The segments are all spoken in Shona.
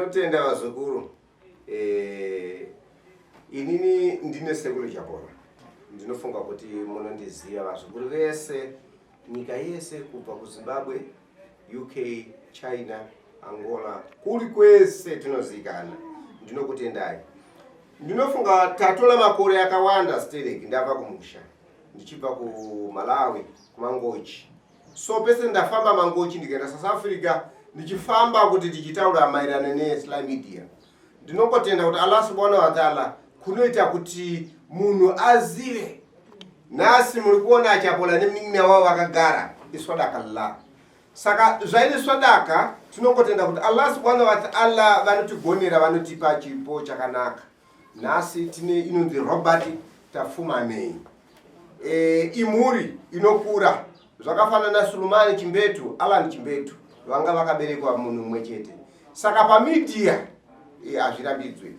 Ndinotenda vasukuru. Inini ndine Sekuru Achapola. Ndinofunga kuti munondiziva vasukuru vese nyika yese kubva kuZimbabwe, UK, China, Angola, kuri kwese tinozikana. Ndinokutendai. Ndinofunga tatola makore akawanda stereki ndabva kumusha. Ndichibva ku Malawi, kumangochi. So pese ndafamba mangochi ndikaenda South Africa, ndichifamba kuti ndichitaura maererano neSly Media. Ndinongotenda kuti Allah subhanahu wa ta'ala kunoita kuti munhu azive. Nasi muri kuona Achapola neminina wavo vakagara iswadaka Allah. Saka zvairi swadaka tinongotenda kuti Allah subhanahu wa ta'ala vanotigonera vanotipa chipo chakanaka. Nasi tine inonzi Robert Tapfumaneyi. Imhuri inokura zvakafanana Sulumani Chimbetu, Alan Chimbetu vanga vakaberekwa munhu mumwe chete. Saka pamedia azvirambidzwe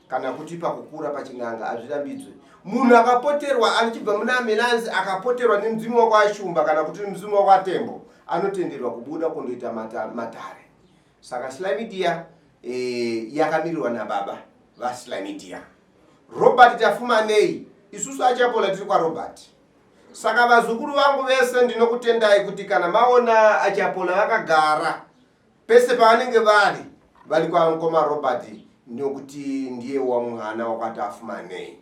kana kuti pakukura pachin'anga azvirambidzwe. Munhu akapoterwa anchibva muna ambulance akapoterwa nemzimu wakashumba kana kuti mzimu wakatembo anotenderwa kubuda kundoita matare. Saka Sly Media yakamirirwa nababa vaSly Media. Robert Tapfumaneyi isusu Achapola tiri kwa Robert. Saka vazukuru vangu vese ndinokutendai kuti kana maona Achapola vakagara pese pavanenge vari kwa mukoma Robert ndokuti ndiye wamwana wakatapfumaneyi.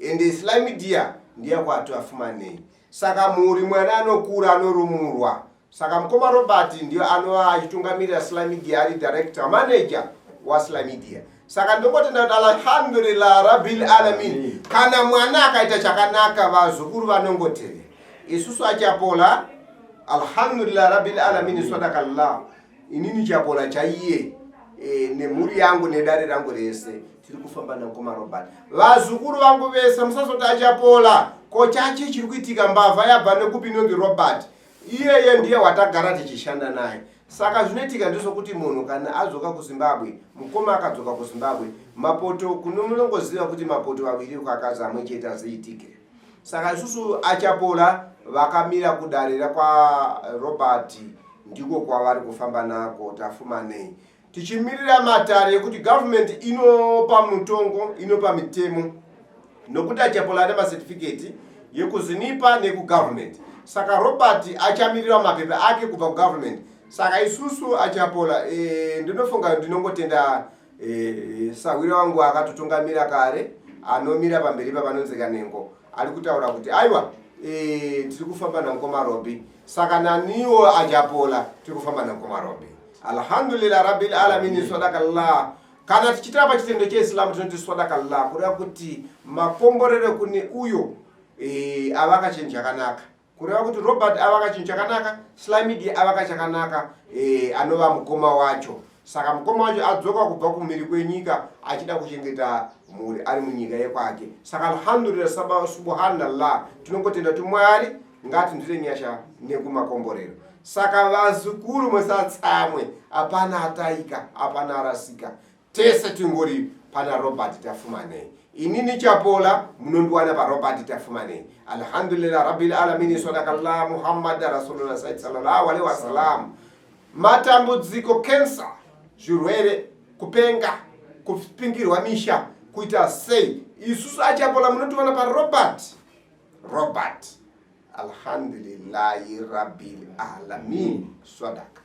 Ende Sly Media ndiye kwatapfumaneyi. Saka muri mwana anokura anorumurwa. Saka mukoma Robert ndiye anova achitungamirira Sly Media ari director manager wa Sly Media. Saka ndongotenda kuti alhamdulillah rabbil alamin. Kana mwana akaita chakanaka vazukuru vanongotevera. Isusu Achapola alhamdulillah rabbil alamin sadakallah. Inini Achapola chaiye nemhuri yangu nedare rangu rese tiri kufamba namukoma Robert. Vazukuru vangu vese musazoti Achapola kochachi chiri kuitika mbavha yabva nekupi inonzi Robert. Iyeye ndiye watagara tichishanda naye. Saka zvinoitika ndezvokuti munhu kana adzoka kuZimbabwe, mukoma akadzoka kuZimbabwe, mapoto kunomunongoziva kuti mapoto aviri kwakaza amwe chete aziitike. Saka isusu Achapola vakamira kudarira kwa Robert ndiko kwavari kufamba nako Tapfumaneyi. Tichimirira matare ekuti government inopa mutongo, inopa mitemo nokuti Achapola ane certificate yekuzinipa nekugovernment. Saka Robert achamirira mapepa ake kubva kugovernment. Saka isusu Achapola ndinofunga ndinongotenda sawira wangu akatotungamira kare anomira pamberi pavanonzi Kanengo ari kutaura kuti aiwa tiri kufamba namukoma Robi. Saka naniwo Achapola tiri kufamba namukoma Robi. Alhamdulillah rabbil alamin sadakallah. Kana tichitira pachitendo cheIslam tinoti sadakallah kureva kuti makomborere kune uyo avakachinja chakanaka. Kureva kuti Robert avakachinja chakanaka, Sly Media avakachakanaka anova mukoma wacho. Saka mukoma wacho adzoka kubva kumhiri kwenyika achida kuchengeta mhuri ari munyika yekwake. Saka alhamdulillah subhanallah tinongotenda kuti Mwari ngatindire nyasha nekumakomborero. Saka vazukuru musatsamwe, apana ataika, apana arasika. Tese tingori pana Robert Tapfumaneyi. Inini Achapola munondiwana pa Robert Tapfumaneyi. Alhamdulillah rabbil alamin sadakallah Muhammad rasulullah sallallahu alaihi wasallam. Matambudziko cancer, zvirwere, kupenga, kupingirwa misha, kuita sei. Isusu Achapola munondiwana pa Robert. Alhamdulillahi rabbil alamin sadaka.